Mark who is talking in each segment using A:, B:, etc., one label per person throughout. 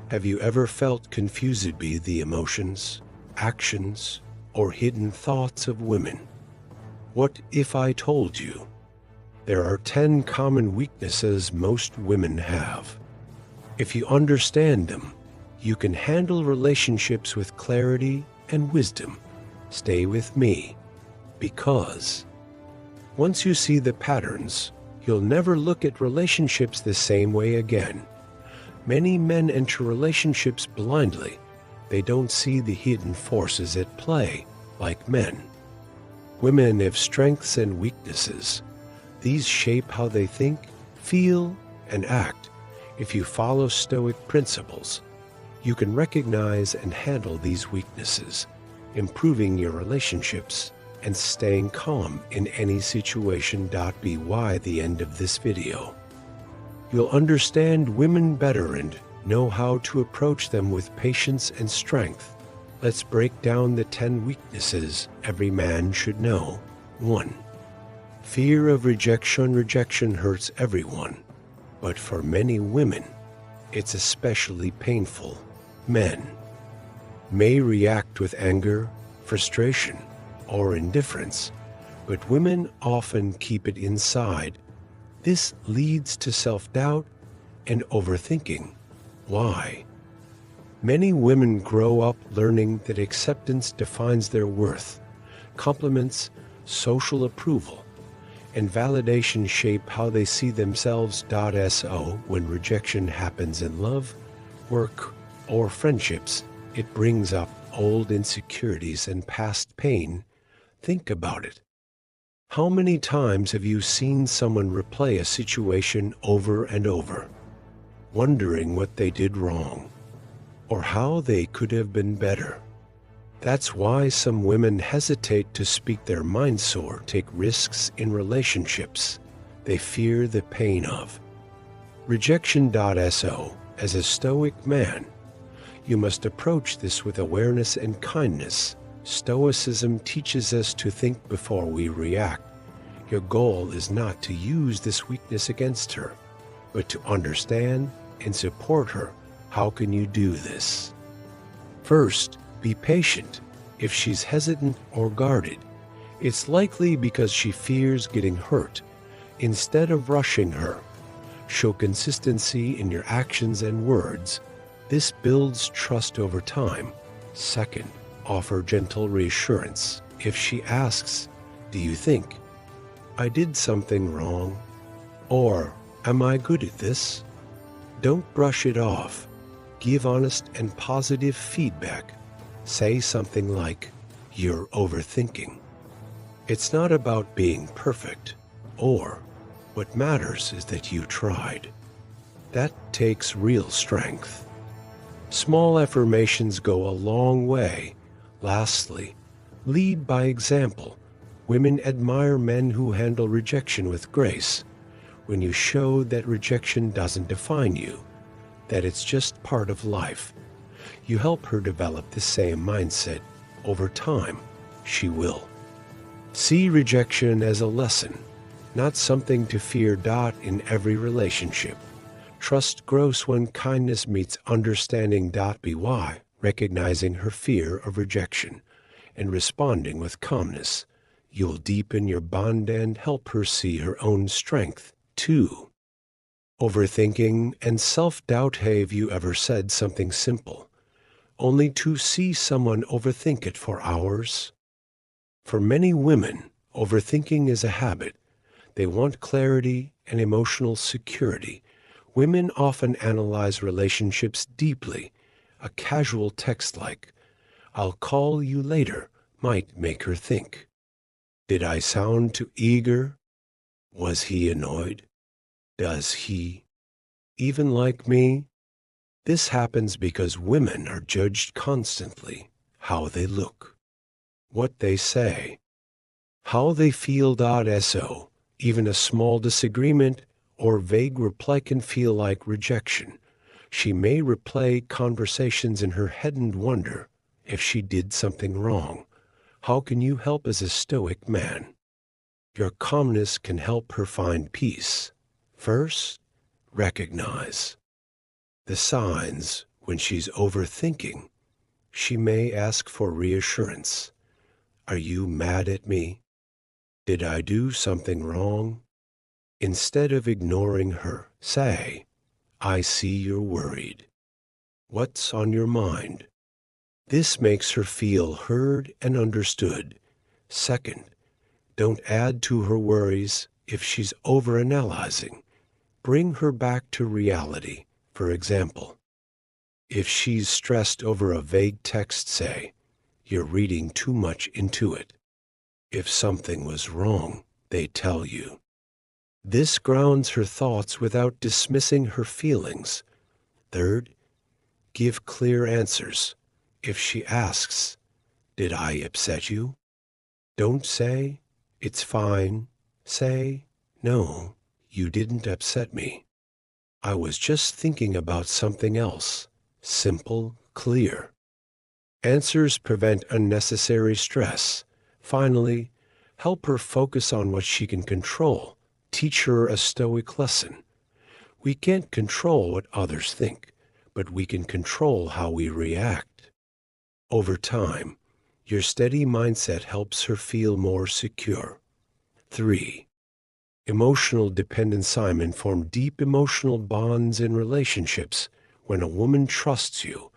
A: Have you ever felt confused by the emotions, actions, or hidden thoughts of women? What if I told you there are 10 common weaknesses most women have? If you understand them, you can handle relationships with clarity and wisdom. Stay with me, because once you see the patterns, you'll never look at relationships the same way again. Many men enter relationships blindly. They don't see the hidden forces at play, like men. Women have strengths and weaknesses. These shape how they think, feel, and act. If you follow Stoic principles, you can recognize and handle these weaknesses, improving your relationships and staying calm in any situation. By the end of this video, you'll understand women better and know how to approach them with patience and strength. Let's break down the 10 weaknesses every man should know. 1. Fear of rejection. Rejection hurts everyone, but for many women, it's especially painful. Men may react with anger, frustration, or indifference, but women often keep it inside. This leads to self-doubt and overthinking. Why? Many women grow up learning that acceptance defines their worth. Compliments, social approval, and validation shape how they see themselves. So when rejection happens in love, work, or friendships, it brings up old insecurities and past pain. Think about it. How many times have you seen someone replay a situation over and over, wondering what they did wrong, or how they could have been better? That's why some women hesitate to speak their minds or take risks in relationships. They fear the pain of rejection. So, as a Stoic man, you must approach this with awareness and kindness. Stoicism teaches us to think before we react. Your goal is not to use this weakness against her, but to understand and support her. How can you do this? First, be patient. If she's hesitant or guarded, it's likely because she fears getting hurt. Instead of rushing her, show consistency in your actions and words. This builds trust over time. Second, offer gentle reassurance. If she asks, "Do you think I did something wrong?" or "Am I good at this?" don't brush it off. Give honest and positive feedback. Say something like, "You're overthinking. It's not about being perfect," or "What matters is that you tried." That takes real strength. Small affirmations go a long way. Lastly, lead by example. Women admire men who handle rejection with grace. When you show that rejection doesn't define you, that it's just part of life, you help her develop the same mindset. Over time, she will see rejection as a lesson, not something to fear. In every relationship, trust grows when kindness meets understanding. By recognizing her fear of rejection and responding with calmness, you'll deepen your bond and help her see her own strength. 2. Overthinking and self-doubt. Have you ever said something simple, only to see someone overthink it for hours? For many women, overthinking is a habit. They want clarity and emotional security. Women often analyze relationships deeply. A casual text like, "I'll call you later," might make her think, "Did I sound too eager? Was he annoyed? Does he even like me?" This happens because women are judged constantly. How they look, what they say, how they feel. So, even a small disagreement or vague reply can feel like rejection. She may replay conversations in her head and wonder if she did something wrong. How can you help as a Stoic man? Your calmness can help her find peace. First, recognize the signs When she's overthinking, she may ask for reassurance. Are you mad at me? Did I do something wrong? Instead of ignoring her, say, I see you're worried. What's on your mind? This makes her feel heard and understood. Second, don't add to her worries if she's overanalyzing. Bring her back to reality. For example, if she's stressed over a vague text, say, you're reading too much into it. If something was wrong, they tell you. This grounds her thoughts without dismissing her feelings. Third, give clear answers. If she asks, did I upset you? Don't say, it's fine. Say, no, you didn't upset me. I was just thinking about something else. Simple, clear. Answers prevent unnecessary stress. Finally, help her focus on what she can control. Teach her a Stoic lesson. We can't control what others think, but we can control how we react. Over time, your steady mindset helps her feel more secure. 3. Emotional dependent Simon form deep emotional bonds in relationships. When a woman trusts you,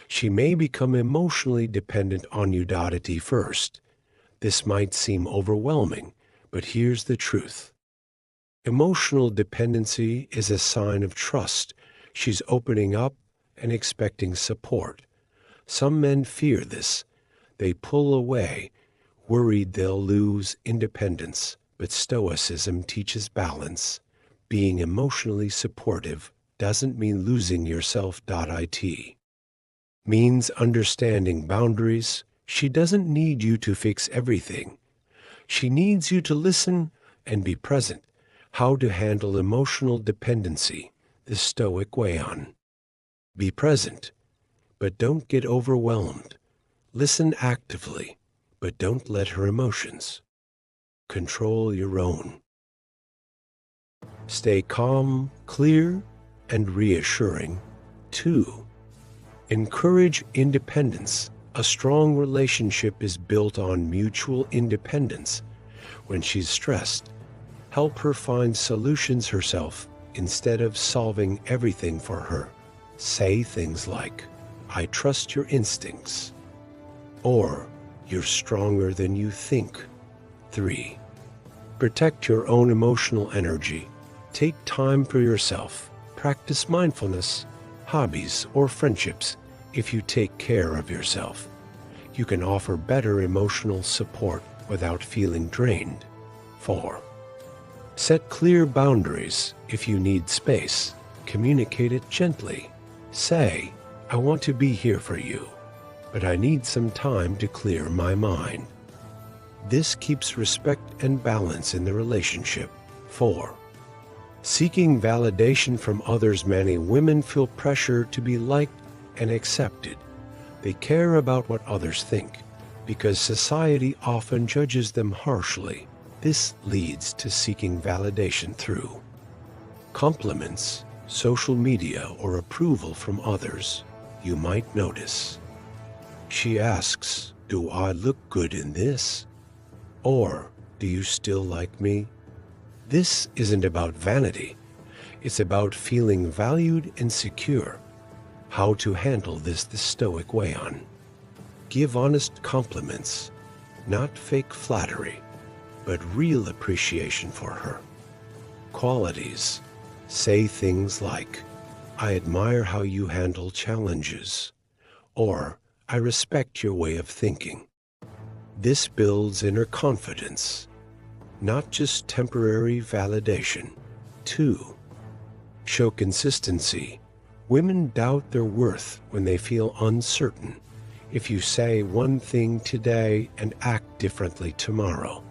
A: she may become emotionally dependent on you. At first, this might seem overwhelming, but here's the truth. Emotional dependency is a sign of trust. She's opening up and expecting support. Some men fear this. They pull away, worried they'll lose independence. But Stoicism teaches balance. Being emotionally supportive doesn't mean losing yourself. It means understanding boundaries. She doesn't need you to fix everything. She needs you to listen and be present. How to handle emotional dependency, the Stoic way on. Be present, but don't get overwhelmed. Listen actively, but don't let her emotions control your own. Stay calm, clear, and reassuring. 2. Encourage independence. A strong relationship is built on mutual independence. When she's stressed, help her find solutions herself instead of solving everything for her. Say things like, I trust your instincts, or you're stronger than you think. 3. Protect your own emotional energy. Take time for yourself. Practice mindfulness, hobbies, or friendships. If you take care of yourself, you can offer better emotional support without feeling drained. 4. Set clear boundaries. If you need space, communicate it gently. Say, I want to be here for you, but I need some time to clear my mind. This keeps respect and balance in the relationship. 4. Seeking validation from others. Many women feel pressure to be liked and accepted. They care about what others think because society often judges them harshly. This leads to seeking validation through compliments, social media, or approval from others. You might notice she asks, do I look good in this? Or, do you still like me? This isn't about vanity. It's about feeling valued and secure. How to handle this the Stoic way on. Give honest compliments, not fake flattery, but real appreciation for her. Qualities. Say things like, I admire how you handle challenges, or I respect your way of thinking. This builds inner confidence, not just temporary validation. 2. Show consistency. Women doubt their worth when they feel uncertain. If you say one thing today and act differently tomorrow,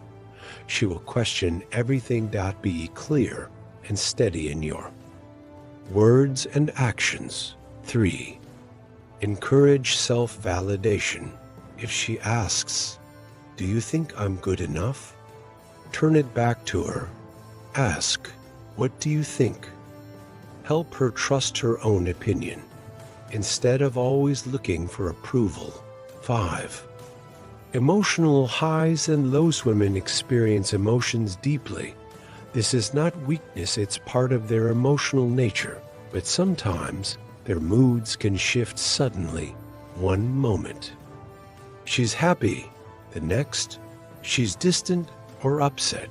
A: she will question everything. Be clear and steady in your words and actions. 3. Encourage self-validation. If she asks, do you think I'm good enough? Turn it back to her. Ask, what do you think? Help her trust her own opinion. instead of always looking for approval. 5. Emotional highs and lows. Women experience emotions deeply. This is not weakness, it's part of their emotional nature, but sometimes their moods can shift suddenly. One moment she's happy, the next she's distant or upset.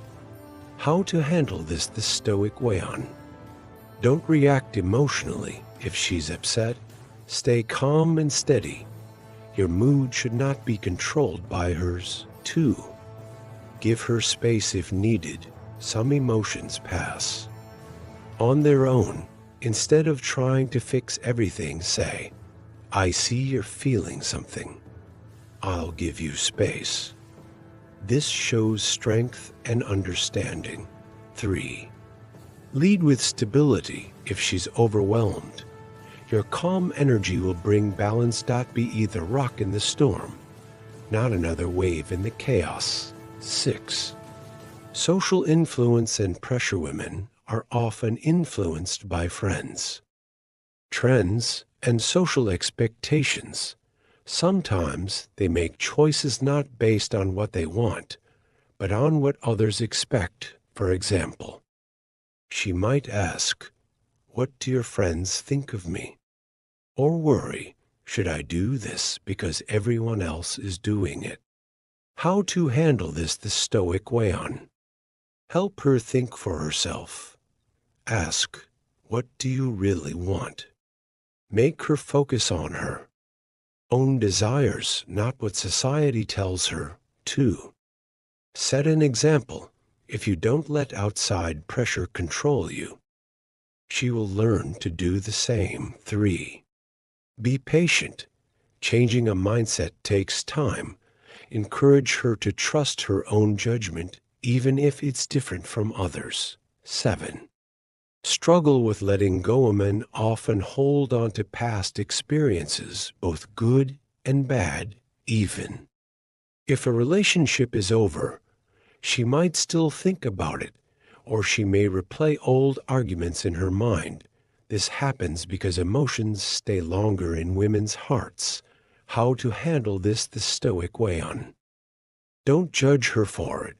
A: How to handle this the Stoic way on. Don't react emotionally. If she's upset, stay calm and steady. Your mood should not be controlled by hers. 2. Give her space if needed. Some emotions pass on their own. Instead of trying to fix everything, say, I see you're feeling something. I'll give you space. This shows strength and understanding. 3. Lead with stability. If she's overwhelmed, your calm energy will bring balance. Be the rock in the storm, not another wave in the chaos. 6. Social influence and pressure. Women are often influenced by friends, trends, and social expectations. Sometimes they make choices not based on what they want, but on what others expect. For example, she might ask, what do your friends think of me? Or worry, should I do this because everyone else is doing it? How to handle this the Stoic way on. Help her think for herself. Ask, what do you really want? Make her focus on her own desires, not what society tells her. 2. Set an example. If you don't let outside pressure control you, she will learn to do the same. 3. Be patient. Changing a mindset takes time. Encourage her to trust her own judgment, even if it's different from others. 7. Struggle with letting go. Men often hold on to past experiences, both good and bad. Even if a relationship is over, she might still think about it, or she may replay old arguments in her mind. This happens because emotions stay longer in women's hearts. How to handle this the Stoic way on. Don't judge her for it.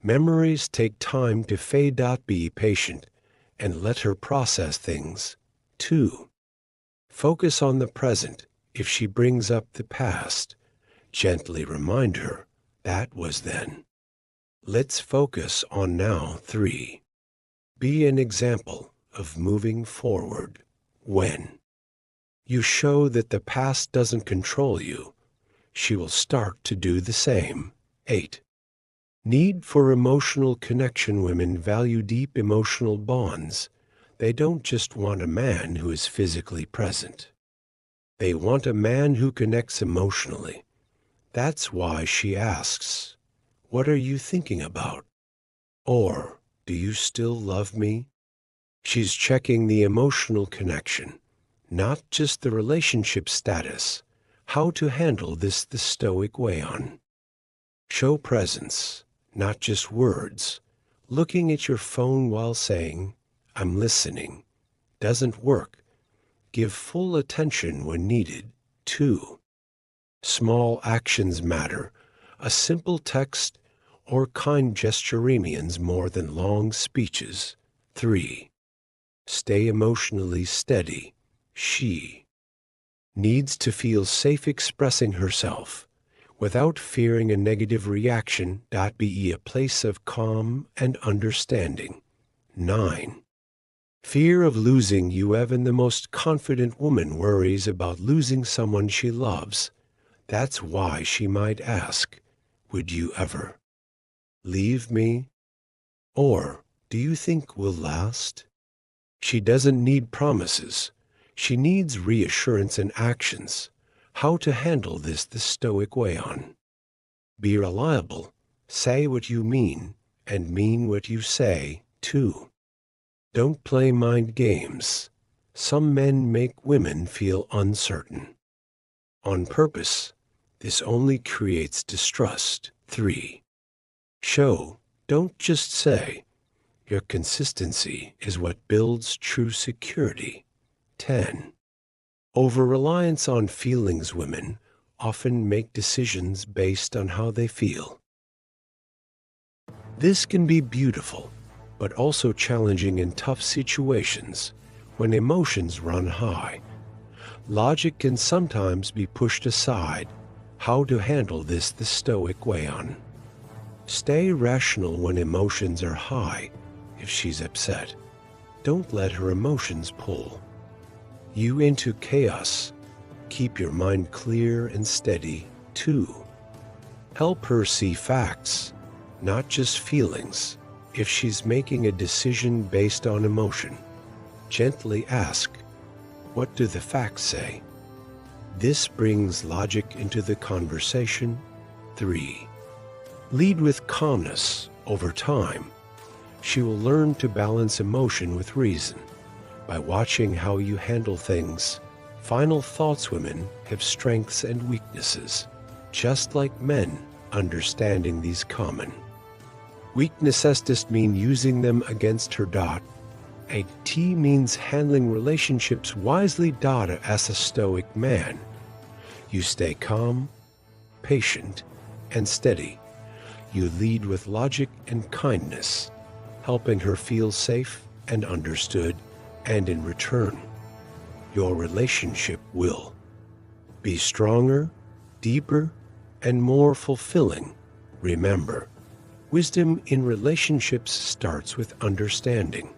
A: Memories take time to fade. Be patient and let her process things. 2. Focus on the present. If she brings up the past, gently remind her, that was then. Let's focus on now. 3. Be an example of moving forward. When you show that the past doesn't control you, she will start to do the same. 8. Need for emotional connection. Women value deep emotional bonds. They don't just want a man who is physically present. They want a man who connects emotionally. That's why she asks, what are you thinking about? Or, do you still love me? She's checking the emotional connection, not just the relationship status. How to handle this the Stoic way on. Show presence, not just words. Looking at your phone while saying, I'm listening, doesn't work. Give full attention when needed. 2. Small actions matter. A simple text or kind gesture means more than long speeches. 3. Stay emotionally steady. She needs to feel safe expressing herself without fearing a negative reaction. Be a place of calm and understanding. 9. Fear of losing you. Even the most confident woman worries about losing someone she loves. That's why she might ask, would you ever leave me? Or, do you think we'll last? She doesn't need promises. She needs reassurance and actions. How to handle this the Stoic way on. Be reliable. Say what you mean and mean what you say. 2. Don't play mind games. Some men make women feel uncertain on purpose. This only creates distrust. 3. Show, don't just say. Your consistency is what builds true security. 10. Over-reliance on feelings. Women often make decisions based on how they feel. This can be beautiful, but also challenging in tough situations when emotions run high. Logic can sometimes be pushed aside. How to handle this the Stoic way on. Stay rational when emotions are high. If she's upset, don't let her emotions pull you into chaos. Keep your mind clear and steady. 2. Help her see facts, not just feelings. If she's making a decision based on emotion, gently ask, what do the facts say? This brings logic into the conversation. 3. Lead with calmness. Over time, she will learn to balance emotion with reason by watching how you handle things. Final thoughts. Women have strengths and weaknesses, just like men. Understanding these common weaknesses does mean using them against her. A T means handling relationships wisely. As a Stoic man, you stay calm, patient, and steady. You lead with logic and kindness, helping her feel safe and understood, and in return, your relationship will be stronger, deeper, and more fulfilling. Remember, wisdom in relationships starts with understanding.